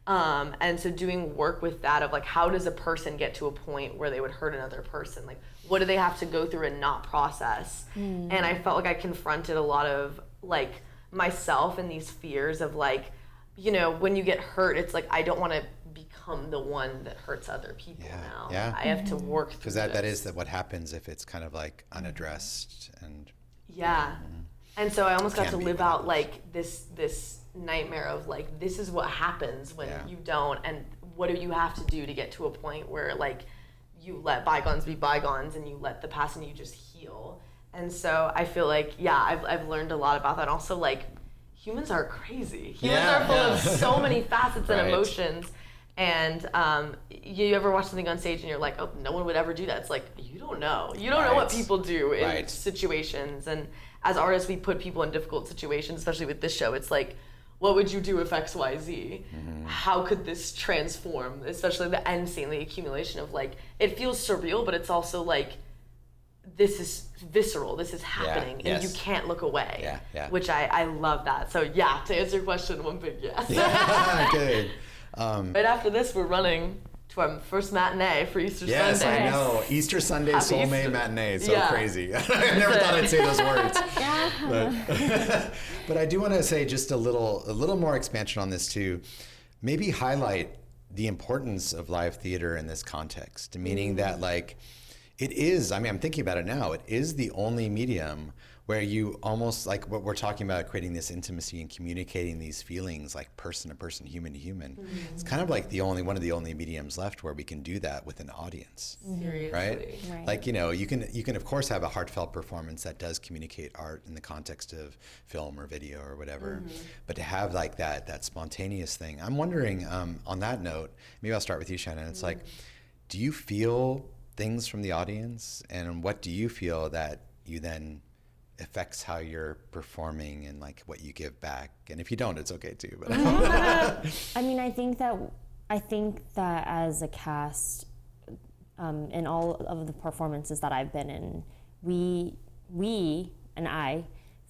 And so doing work with that of like, how does a person get to a point where they would hurt another person? Like, what do they have to go through and not process? And I felt like I confronted a lot of like myself and these fears of like, you know, when you get hurt, it's like, I don't want to become the one that hurts other people now. Yeah. I have to work through Because that is what happens if it's kind of like unaddressed and. Yeah. And so I almost got to live out happens. like this nightmare of like, this is what happens when you don't, and what do you have to do to get to a point where like you let bygones be bygones and you let the past and you just heal. And so I feel like, I've learned a lot about that. Also, like, humans are crazy. Humans are full of so many facets and emotions. And you ever watch something on stage and you're like, oh, no one would ever do that. It's like, you don't know. You don't know what people do in situations. And as artists, we put people in difficult situations, especially with this show. It's like, what would you do if X, Y, Z? How could this transform? Especially the end scene, the accumulation of like, it feels surreal, but it's also like, this is visceral, this is happening, and you can't look away. Which I love that. So to answer your question, one big yes. Good. Right after this, we're running to our first matinee for Easter Sunday. Yes, I know. Easter Sunday Soulmate Easter. matinee. So crazy. I never thought I'd say those words. But I do want to say just a little more expansion on this too. Maybe highlight the importance of live theater in this context, meaning that like it is, I mean, I'm thinking about it now, it is the only medium where you almost, like what we're talking about, creating this intimacy and communicating these feelings like person to person, human to human. It's kind of like one of the only mediums left where we can do that with an audience. Seriously. Right? Like, you know, you can of course have a heartfelt performance that does communicate art in the context of film or video or whatever, but to have like that spontaneous thing. I'm wondering, on that note, maybe I'll start with you, Shannon. It's like, do you feel things from the audience, and what do you feel that you then affects how you're performing and like what you give back? And if you don't, it's okay too. But I mean, I think that as a cast, in all of the performances that I've been in, we and I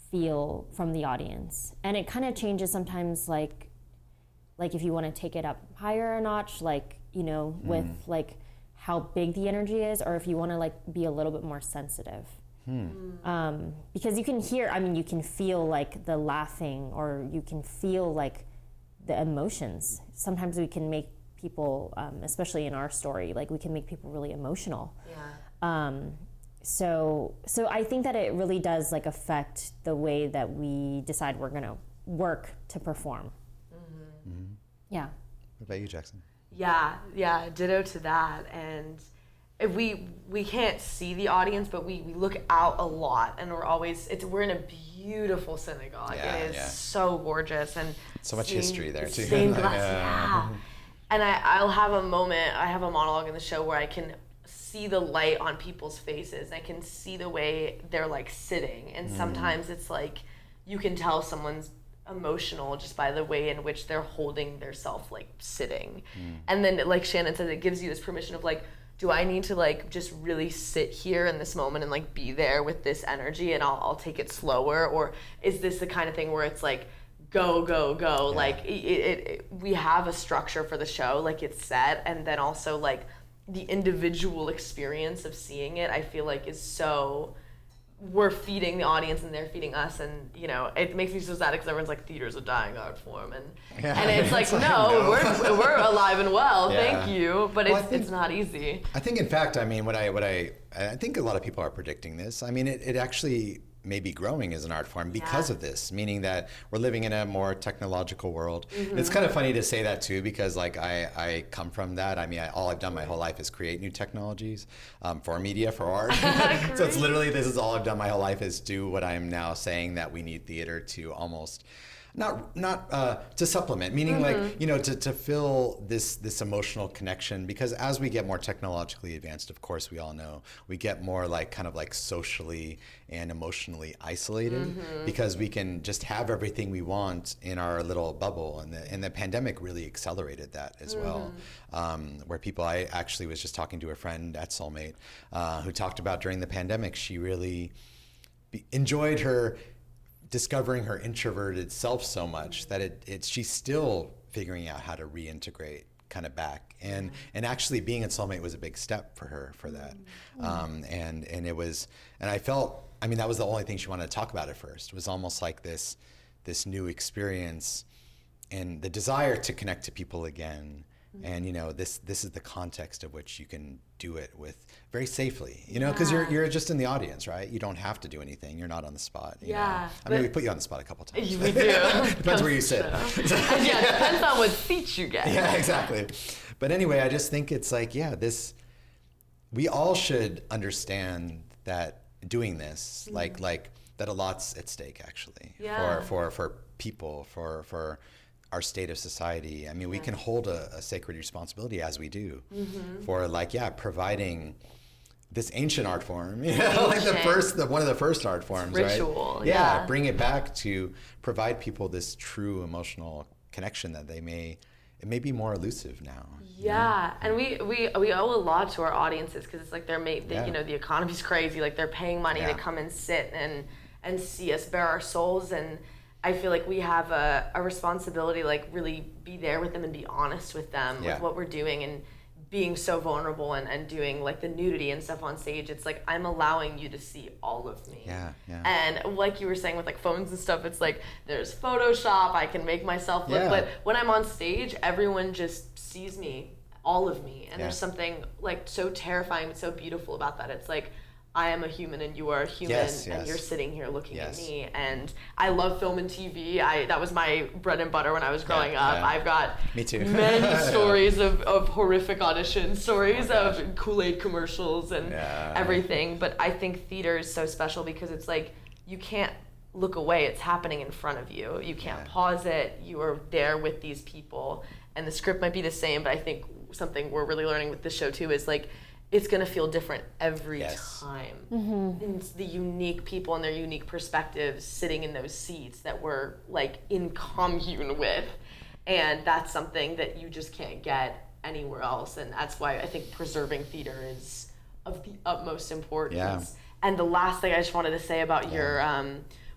feel from the audience, and it kind of changes sometimes. Like if you want to take it up higher a notch, like, you know, with like how big the energy is, or if you want to like be a little bit more sensitive. Because you can hear, I mean, you can feel like the laughing, or you can feel like the emotions. Sometimes we can make people, especially in our story, like we can make people really emotional. So I think that it really does like affect the way that we decide we're gonna work to perform. Yeah. What about you, Jackson? Yeah, ditto to that. And if we can't see the audience, but we look out a lot, and we're in a beautiful synagogue. It is so gorgeous, and so much history there too. And I'll have a moment, I have a monologue in the show where I can see the light on people's faces. I can see the way they're like sitting, and sometimes it's like you can tell someone's emotional just by the way in which they're holding their self like sitting. And then like Shannon said, it gives you this permission of like, do I need to like just really sit here in this moment and like be there with this energy, and I'll take it slower? Or is this the kind of thing where it's like go like we have a structure for the show, like it's set, and then also like the individual experience of seeing it, I feel like is so, we're feeding the audience and they're feeding us, and you know, it makes me so sad because everyone's like, theater's a dying art form, and it's like, no, we're alive and well, thank you, but it's not easy. I think, in fact, I mean, I think a lot of people are predicting this. I mean, it actually may be growing as an art form because of this, meaning that we're living in a more technological world. It's kind of funny to say that too, because like I come from that. I mean, all I've done my whole life is create new technologies for media, for art. So it's literally, this is all I've done my whole life, is do what I'm now saying that we need theater to almost to supplement, meaning like, you know, to fill this emotional connection, because as we get more technologically advanced, of course, we all know, we get more like kind of like socially and emotionally isolated because we can just have everything we want in our little bubble, and the pandemic really accelerated that as well, where I actually was just talking to a friend at Soulmate who talked about during the pandemic, she really enjoyed her discovering her introverted self so much that she's still figuring out how to reintegrate kind of back, and actually being at Soulmate was a big step for her for that, and it was, and I felt, I mean, that was the only thing she wanted to talk about at first. It was almost like this new experience and the desire to connect to people again. And, you know, this is the context of which you can do it with very safely, you know, because you're just in the audience, right? You don't have to do anything. You're not on the spot. You know? I mean, we put you on the spot a couple times. We do. Depends where you sit. And yeah, it depends on what seat you get. Yeah, exactly. But anyway, I just think it's like, we all should understand that doing this, like that a lot's at stake actually, for people, for our state of society. I mean, we can hold a sacred responsibility, as we do, for providing this ancient art form, you know, like one of the first art forms, ritual, right? Yeah, bring it back to provide people this true emotional connection that it may be more elusive now. Yeah, and we owe a lot to our audiences, because it's like you know, the economy's crazy, like they're paying money to come and sit and see us bare our souls, and I feel like we have a responsibility, like really be there with them and be honest with them with what we're doing, and being so vulnerable and doing like the nudity and stuff on stage. It's like, I'm allowing you to see all of me. And like you were saying with like phones and stuff, it's like there's Photoshop, I can make myself look, but when I'm on stage, everyone just sees me, all of me. And there's something like so terrifying but so beautiful about that. It's like, I am a human and you are a human, and you're sitting here looking at me. And I love film and TV. That was my bread and butter when I was growing up. I've got me too. many stories of horrific audition stories, of Kool-Aid commercials and everything. But I think theater is so special because it's like, you can't look away. It's happening in front of you. You can't pause it. You are there with these people. And the script might be the same, but I think something we're really learning with this show too is like, it's going to feel different every time. And it's the unique people and their unique perspectives sitting in those seats that we're like in commune with. And that's something that you just can't get anywhere else. And that's why I think preserving theater is of the utmost importance. And the last thing I just wanted to say about your,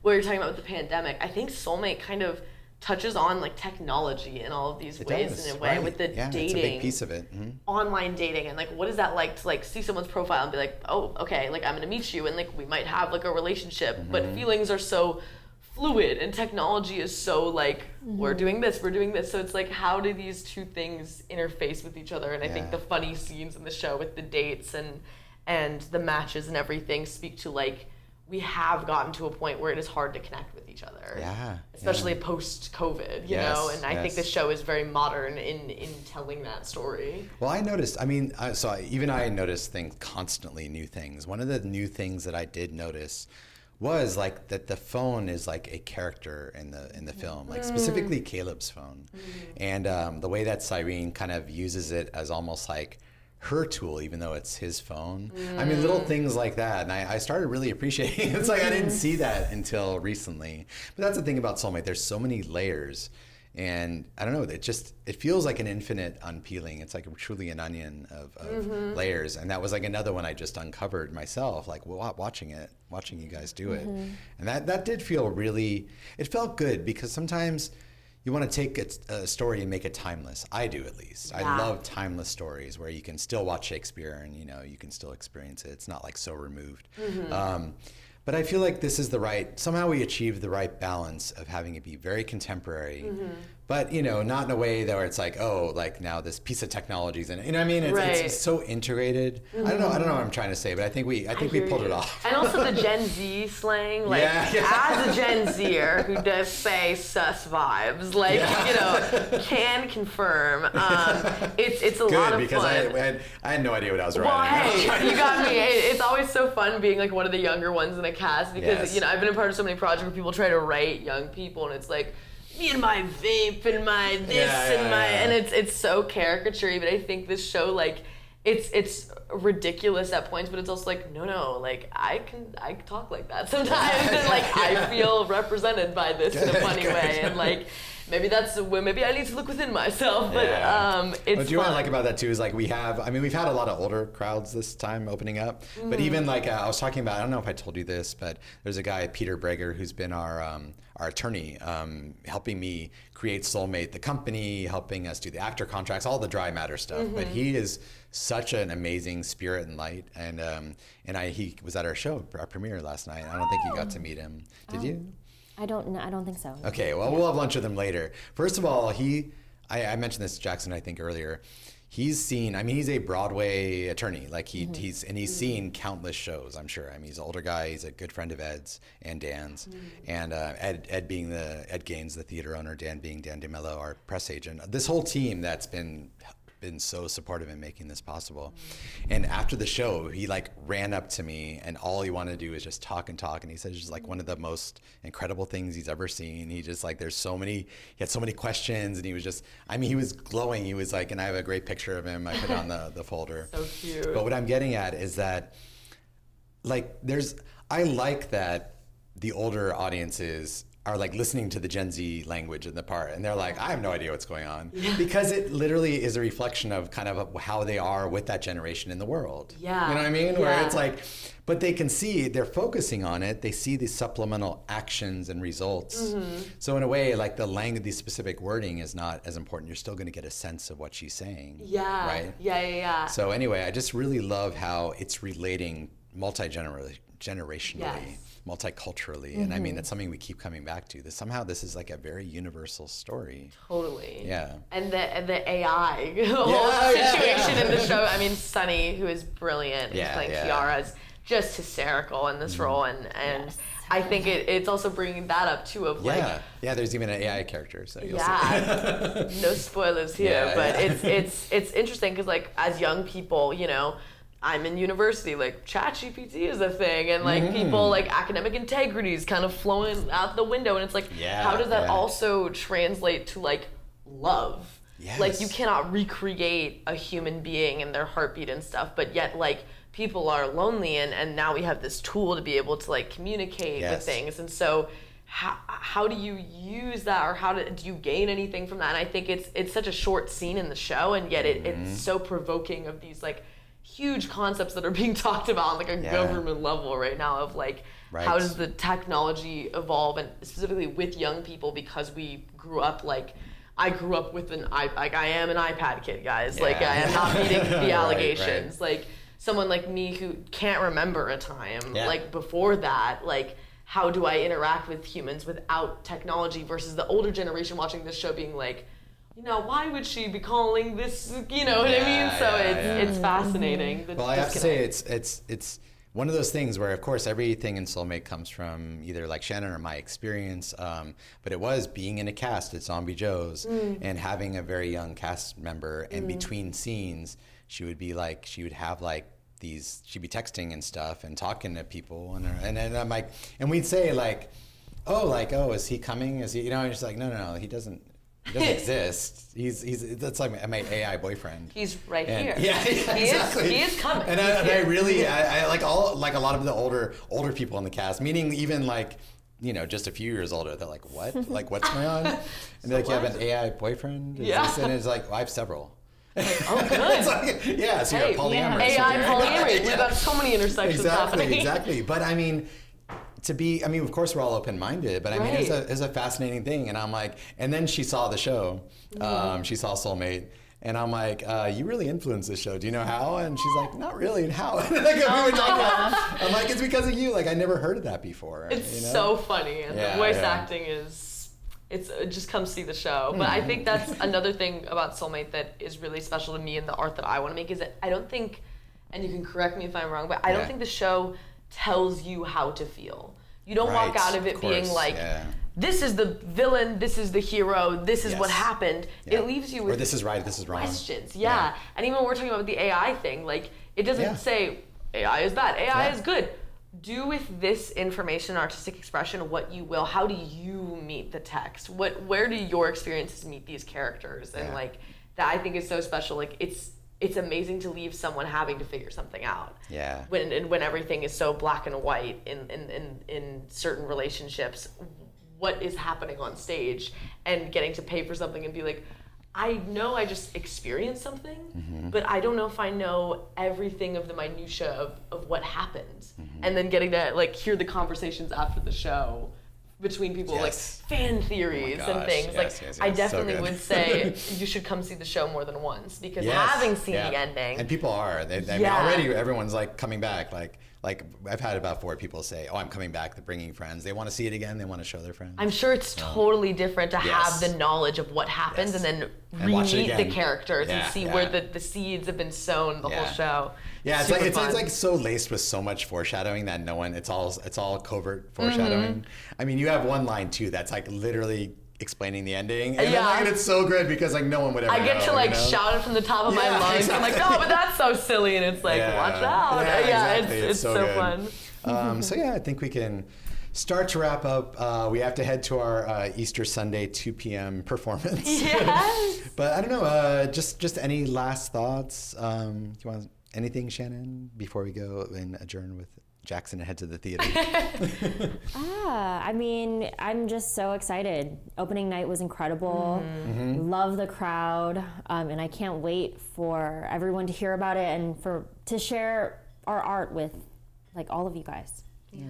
what you're talking about with the pandemic, I think Soulmate kind of touches on like technology in all of these ways in a way with the dating. It's a big piece of it. Online dating, and like, what is that like to like see someone's profile and be like, oh, okay, like I'm gonna meet you and like we might have like a relationship, but feelings are so fluid and technology is so like, we're doing this. So it's like, how do these two things interface with each other? And I think the funny scenes in the show with the dates and the matches and everything speak to like, we have gotten to a point where it is hard to connect with each other, especially post-COVID, you know, and I think the show is very modern in telling that story. Well, I noticed, I mean, I noticed constantly new things. One of the new things that I did notice was like that the phone is like a character in the film, like specifically Caleb's phone, and the way that Cyrene kind of uses it as almost like her tool, even though it's his phone. I mean, little things like that. And I started really appreciating it. It's like, I didn't see that until recently. But that's the thing about Soulmate. There's so many layers. And I don't know, it feels like an infinite unpeeling. It's like truly an onion of layers. And that was like another one I just uncovered myself, like watching you guys do it. And that did feel it felt good, because sometimes you want to take a story and make it timeless. I do, at least. I love timeless stories where you can still watch Shakespeare and, you know, you can still experience it. It's not like so removed. But I feel like this is somehow we achieved the right balance of having it be very contemporary, but, you know, not in a way that where it's like, oh, like now this piece of technology's in it. You know what I mean? It's so integrated. I don't know what I'm trying to say, but I think we pulled it off. And also the Gen Z slang, like as a Gen Zer who does say sus vibes, like, you know, can confirm. It's a lot of because fun. I had no idea what I was writing. Well, hey, you got me. It's always so fun being like one of the younger ones in a cast, because you know, I've been a part of so many projects where people try to write young people, and it's like, me and my vape and my this and it's so caricature-y, but I think this show, like, it's ridiculous at points, but it's also like, no, like, I talk like that sometimes, and like, I feel represented by this in a funny way, and like, maybe that's where maybe I need to look within myself, but it's what you want to like about that too is like we've had a lot of older crowds this time opening up, but even like I was talking about, I don't know if I told you this, but there's a guy, Peter Breger, who's been our attorney, helping me create Soulmate, the company, helping us do the actor contracts, all the dry matter stuff. But he is such an amazing spirit and light, and he was at our show, our premiere last night. I don't think you got to meet him. Did you? I don't think so. Okay, well, we'll have lunch with him later. First of all, I mentioned this to Jackson, I think, earlier. He's a Broadway attorney. Like he's seen countless shows, I'm sure. I mean, he's an older guy. He's a good friend of Ed's and Dan's, and Ed Gaines, the theater owner, Dan being Dan DeMello, our press agent. This whole team that's been so supportive in making this possible. And after the show, he like ran up to me, and all he wanted to do is just talk, and he said it's just like one of the most incredible things he's ever seen. He just like, he had so many questions, and he was just, he was glowing. He was like, and I have a great picture of him. I put on the folder. So cute. But what I'm getting at is that like I like that the older audiences are like listening to the Gen Z language in the part, and they're like, I have no idea what's going on, because it literally is a reflection of kind of how they are with that generation in the world. Yeah. You know what I mean? Yeah. Where it's like, but they can see, they're focusing on it. They see these supplemental actions and results. So in a way, like the language, the specific wording is not as important. You're still going to get a sense of what she's saying. Yeah. Right? Yeah. So anyway, I just really love how it's relating multi-generationally. Multiculturally, and I mean that's something we keep coming back to. Somehow this is like a very universal story. Totally. Yeah. And the AI whole situation in the show. I mean, Sunny, who is brilliant, who's playing Kiara, is just hysterical in this role, and I think it's also bringing that up too of like there's even an AI character, so you'll see. No spoilers here, but it's interesting because like as young people, you know, I'm in university, like ChatGPT is a thing, and like people, like academic integrity is kind of flowing out the window, and it's like, how does that also translate to like love? Yes. Like you cannot recreate a human being and their heartbeat and stuff, but yet like people are lonely, and now we have this tool to be able to like communicate with things, and so how do you use that, or do you gain anything from that? And I think it's such a short scene in the show, and yet it's so provoking of these like huge concepts that are being talked about on like a government level right now of like how does the technology evolve, and specifically with young people, because we grew up like I grew up with I am an iPad kid, guys. Like I am not meeting the allegations. Like someone like me who can't remember a time like before that, like how do I interact with humans without technology, versus the older generation watching this show being like, you know, why would she be calling this, you know what I mean? So it's fascinating. Well, I have to say it's one of those things where, of course, everything in Soulmate comes from either like Shannon or my experience, but it was being in a cast at Zombie Joe's and having a very young cast member, and between scenes, she would be like, she'd be texting and stuff and talking to people, and then I'm like, and we'd say like, oh, is he coming? Is he, you know, and she's like, no, he doesn't exist. He's that's like my AI boyfriend. He's right here. Yeah, exactly. He is coming. And I really like a lot of the older people in the cast, meaning even like, you know, just a few years older. They're like, what? Like, what's going on? And they're like, you have an AI boyfriend? And it's like, well, I have several. Oh, good. Like, so you're polyamorous. AI polyamory. We've got so many intersections happening. Exactly. But I mean, of course we're all open-minded, but I mean, it's a fascinating thing. And I'm like, and then she saw the show, she saw Soulmate, and I'm like, you really influenced this show. Do you know how? And she's like, not really. And how? And like, we were talking about, I'm like, it's because of you. Like, I never heard of that before. It's so funny. And the voice acting just come see the show. But I think that's another thing about Soulmate that is really special to me, and the art that I want to make, is that I don't think, and you can correct me if I'm wrong, but I don't think the show tells you how to feel. You don't walk out of it being like, this is the villain, this is the hero, this is what happened. It leaves you with, or this is right, this is wrong. Questions. And even when we're talking about the AI thing, like, it doesn't say AI is bad, AI is good. do with this information, artistic expression, what you will. How do you meet the text? Where do your experiences meet these characters? And like that, I think is so special. Like it's amazing to leave someone having to figure something out. Yeah. When everything is so black and white in certain relationships, what is happening on stage, and getting to pay for something and be like, I know I just experienced something, but I don't know if I know everything of the minutia of what happened. And then getting to like hear the conversations after the show between people, like fan theories and things. I definitely would say you should come see the show more than once, because having seen the ending. And people are. I mean, already everyone's like coming back. Like I've had about 4 people say, "Oh, I'm coming back. They're bringing friends. They want to see it again. They want to show their friends." I'm sure it's totally different to have the knowledge of what happened and then re-meet the characters and see where the seeds have been sown the whole show. Yeah, it's like so laced with so much foreshadowing that it's all covert foreshadowing. I mean, you have one line too that's like literally explaining the ending, and and it's so good because like no one would ever I get know, to like shout it from the top of my lungs. Exactly. I'm like, no, but that's so silly, and it's like, watch out. Exactly. It's so fun. So I think we can start to wrap up. We have to head to our Easter Sunday 2 p.m. performance. Yes. But I don't know. Just any last thoughts? You want anything, Shannon, before we go and adjourn with Jacksyn and head to the theater? I mean, I'm just so excited. Opening night was incredible. Love the crowd, and I can't wait for everyone to hear about it and to share our art with like all of you guys. Yeah.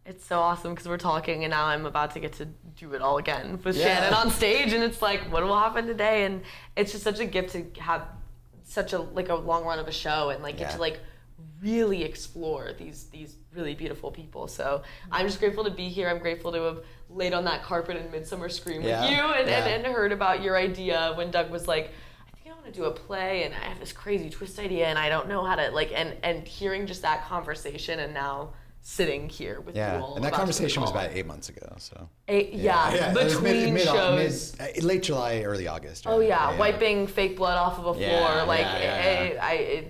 It's so awesome because we're talking, and now I'm about to get to do it all again with Shannon on stage, and it's like, what will happen today? And it's just such a gift to have such a long run of a show and like get to like really explore these really beautiful people. So I'm just grateful to be here. I'm grateful to have laid on that carpet in Midsummer Scream with you and heard about your idea when Doug was like, I think I want to do a play and I have this crazy twist idea and I don't know how to like, and hearing just that conversation and now sitting here with you all. And that conversation was about 8 months ago, so. Between shows. Late July, early August. Wiping fake blood off of a floor.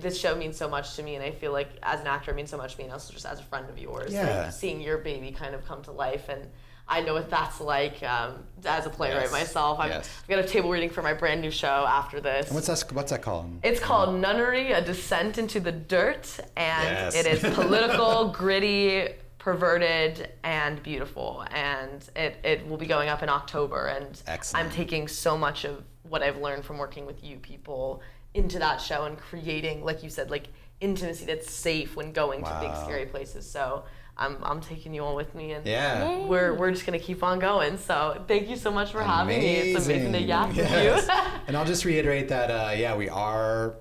This show means so much to me, and I feel like as an actor it means so much to me, and also just as a friend of yours. Like, seeing your baby kind of come to life, and I know what that's like as a playwright myself. I've got a table reading for my brand new show after this. And what's that called? It's called Nunnery, A Descent into the Dirt, and it is political, gritty, perverted, and beautiful. And it will be going up in October, and I'm taking so much of what I've learned from working with you people into that show and creating, like you said, like intimacy that's safe when going to big scary places. So I'm taking you all with me, and we're just gonna keep on going. So thank you so much for having me. It's amazing to yak with you. And I'll just reiterate that we are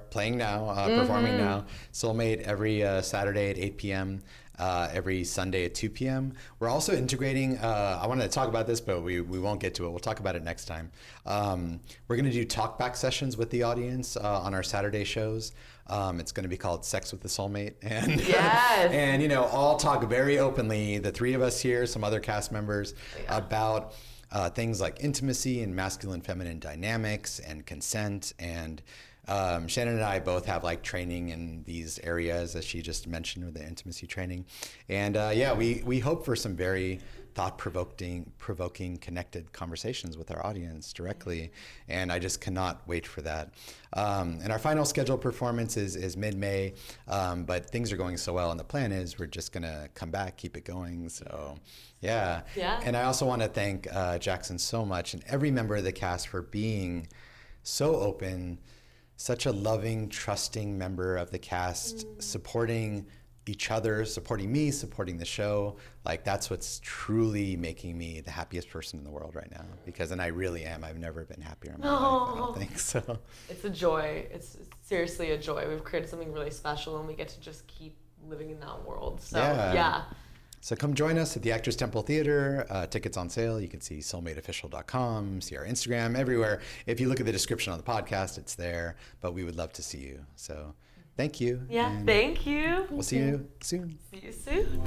playing now, performing now. Soulmate every Saturday at 8 p.m. Every Sunday at 2 p.m. We're also integrating, I wanted to talk about this, but we won't get to it. We'll talk about it next time. We're going to do talkback sessions with the audience on our Saturday shows. It's going to be called Sex with the Soulmate. And, and all talk very openly, the 3 of us here, some other cast members, about things like intimacy and masculine feminine dynamics and consent. And Shannon and I both have like training in these areas, as she just mentioned, with the intimacy training. And we hope for some very thought-provoking, connected conversations with our audience directly. And I just cannot wait for that. And our final scheduled performance is mid-May, but things are going so well, and the plan is we're just gonna come back, keep it going. So yeah. And I also want to thank Jacksyn so much and every member of the cast for being so open, such a loving, trusting member of the cast, supporting each other, supporting me, supporting the show. Like, that's what's truly making me the happiest person in the world right now. And I really am. I've never been happier in my life, I don't think so. It's a joy. It's seriously a joy. We've created something really special, and we get to just keep living in that world. So yeah. So come join us at the Actors Temple Theater. Tickets on sale. You can see soulmateofficial.com, see our Instagram, everywhere. If you look at the description on the podcast, it's there. But we would love to see you. So thank you. Thank you. We'll see you soon. See you soon.